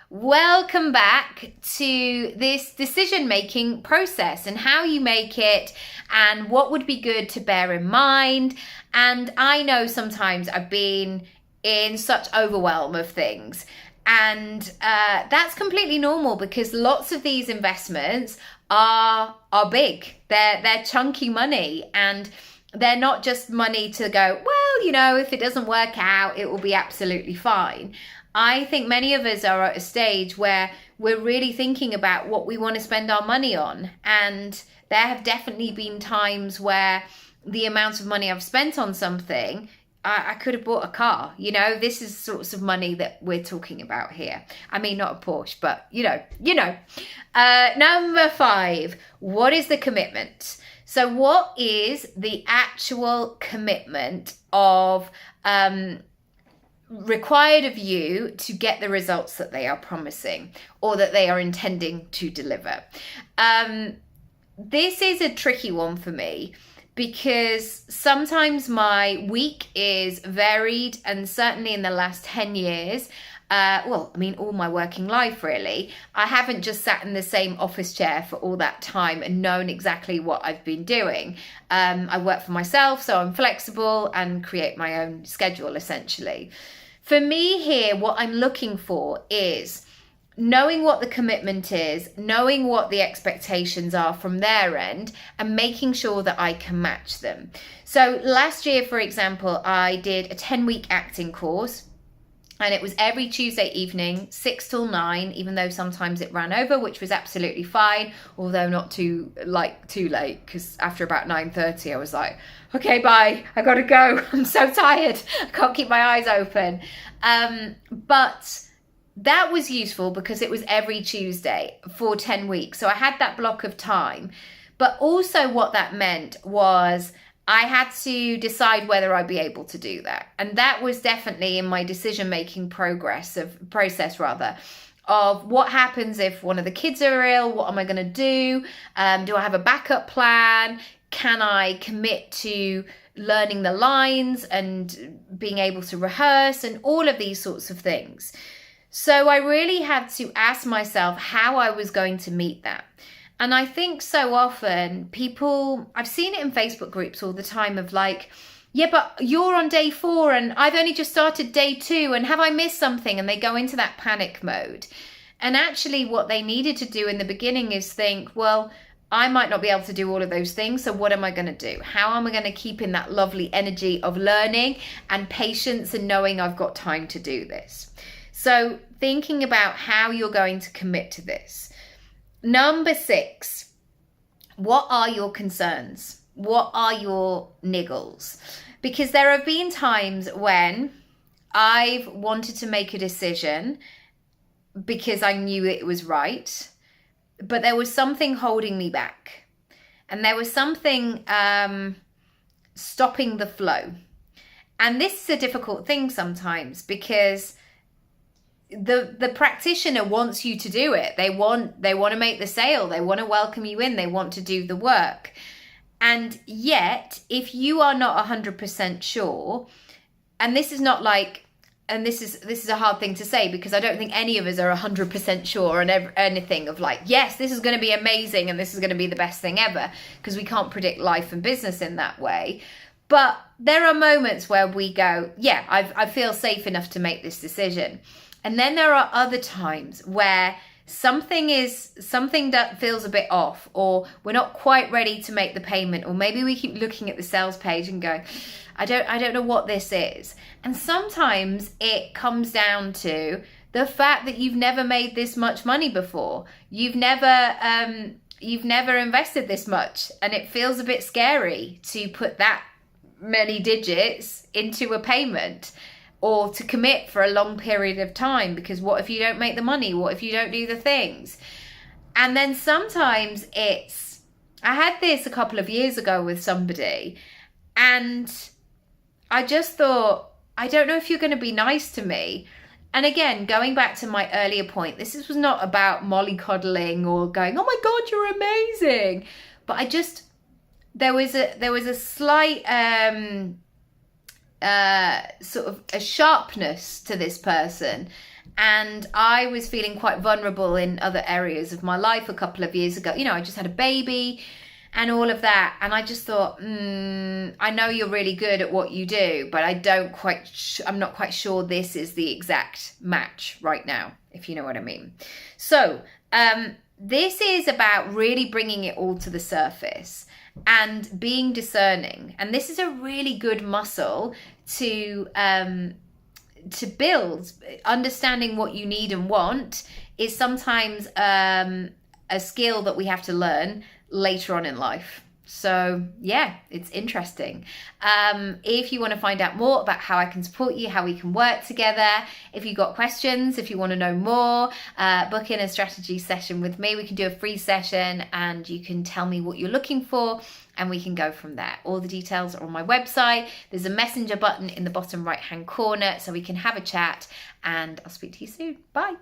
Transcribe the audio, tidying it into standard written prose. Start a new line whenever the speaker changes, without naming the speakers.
Welcome back to this decision-making process and how you make it and what would be good to bear in mind. And I know sometimes I've been in such overwhelm of things, and that's completely normal because lots of these investments are big. They're chunky money, and they're not just money to go, well, if it doesn't work out, it will be absolutely fine. I think many of us are at a stage where we're really thinking about what we want to spend our money on. And there have definitely been times where the amount of money I've spent on something, I could have bought a car. This is sorts of money that we're talking about here. I mean, not a Porsche, but Number 5, what is the commitment? So what is the actual commitment of required of you to get the results that they are promising or that they are intending to deliver? This is a tricky one for me because sometimes my week is varied, and certainly in the last 10 years, all my working life really, I haven't just sat in the same office chair for all that time and known exactly what I've been doing. I work for myself, so I'm flexible and create my own schedule essentially. For me here, what I'm looking for is knowing what the commitment is, knowing what the expectations are from their end, and making sure that I can match them. So last year, for example, I did a 10-week acting course. And it was every Tuesday evening, 6 till 9, even though sometimes it ran over, which was absolutely fine, although not too late, because after about 9:30, I was like, okay, bye, I gotta go. I'm so tired. I can't keep my eyes open. But that was useful because it was every Tuesday for 10 weeks. So I had that block of time. But also what that meant was I had to decide whether I'd be able to do that. And that was definitely in my decision-making process of what happens if one of the kids are ill, what am I going to do? Do I have a backup plan? Can I commit to learning the lines and being able to rehearse and all of these sorts of things? So I really had to ask myself how I was going to meet that. And I think so often I've seen it in Facebook groups all the time of like, yeah, but you're on day 4 and I've only just started day 2 and have I missed something? And they go into that panic mode. And actually what they needed to do in the beginning is think, well, I might not be able to do all of those things. So what am I going to do? How am I going to keep in that lovely energy of learning and patience and knowing I've got time to do this? So thinking about how you're going to commit to this. Number 6, what are your concerns? What are your niggles? Because there have been times when I've wanted to make a decision because I knew it was right, but there was something holding me back. And there was something stopping the flow. And this is a difficult thing sometimes because the practitioner wants you to do it. They want to make the sale. They want to welcome you in. They want to do the work. And yet, if you are not 100% sure, and this is not like, and this is a hard thing to say because I don't think any of us are 100% sure on anything of like, yes, this is going to be amazing and this is going to be the best thing ever, because we can't predict life and business in that way. But there are moments where we go, yeah, I feel safe enough to make this decision. And then there are other times where something that feels a bit off, or we're not quite ready to make the payment, or maybe we keep looking at the sales page and going, I don't know what this is. And sometimes it comes down to the fact that you've never made this much money before. You've never invested this much, and it feels a bit scary to put that many digits into a payment, or to commit for a long period of time, because what if you don't make the money? What if you don't do the things? And then sometimes I had this a couple of years ago with somebody, and I just thought, I don't know if you're going to be nice to me. And again, going back to my earlier point, this was not about mollycoddling or going, oh my God, you're amazing. But there was a slight sort of a sharpness to this person. And I was feeling quite vulnerable in other areas of my life a couple of years ago. You know, I just had a baby and all of that. And I just thought, I know you're really good at what you do, but I'm not quite sure this is the exact match right now, if you know what I mean. So this is about really bringing it all to the surface and being discerning. And this is a really good muscle to build. Understanding what you need and want is sometimes a skill that we have to learn later on in life. So yeah, it's interesting. If you want to find out more about how I can support you, how we can work together, if you've got questions, if you want to know more, book in a strategy session with me. We can do a free session and you can tell me what you're looking for and we can go from there. All the details are on my website. There's a messenger button in the bottom right hand corner so we can have a chat, and I'll speak to you soon. Bye.